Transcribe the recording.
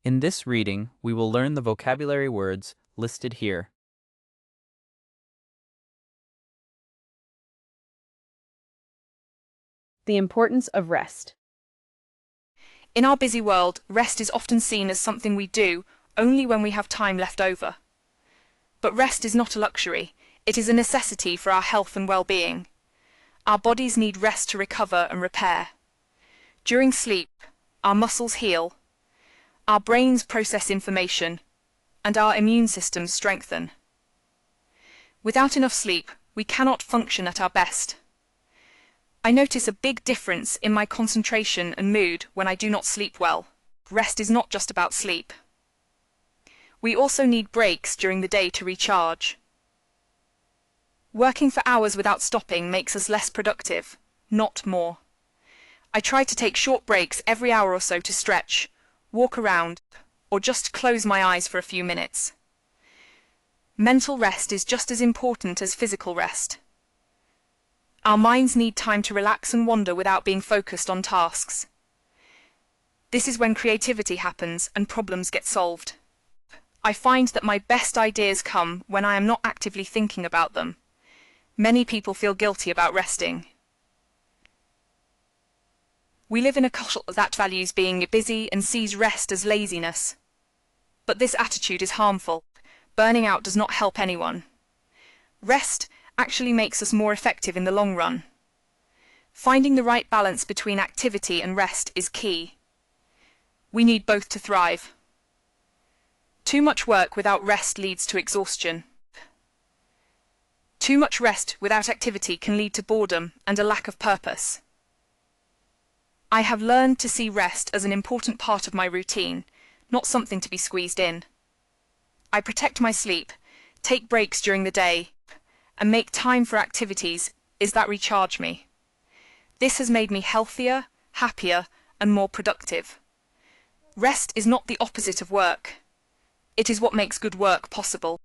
In this reading, we will learn the vocabulary words listed here. The importance of rest. In our busy world, rest is often seen as something we do only when we have time left over. But rest is not a luxury, it is a necessity for our health and well-being. Our bodies need rest to recover and repair. During sleep, our muscles heal, our brains process information, and our immune systems strengthen. Without enough sleep, we cannot function at our best. I notice a big difference in my concentration and mood when I do not sleep well. Rest is not just about sleep. We also need breaks during the day to recharge. Working for hours without stopping makes us less productive, not more. I try to take short breaks every hour or so to stretch, walk around, or just close my eyes for a few minutes. Mental rest is just as important as physical rest. Our minds need time to relax and wander without being focused on tasks. This is when creativity happens and problems get solved. I find that my best ideas come when I am not actively thinking about them. Many people feel guilty about resting. We live in a culture that values being busy and sees rest as laziness. But this attitude is harmful. Burning out does not help anyone. Rest actually makes us more effective in the long run. Finding the right balance between activity and rest is key. We need both to thrive. Too much work without rest leads to exhaustion. Too much rest without activity can lead to boredom and a lack of purpose. I have learned to see rest as an important part of my routine, not something to be squeezed in. I protect my sleep, take breaks during the day, and make time for activities that recharge me. This has made me healthier, happier, and more productive. Rest is not the opposite of work. It is what makes good work possible.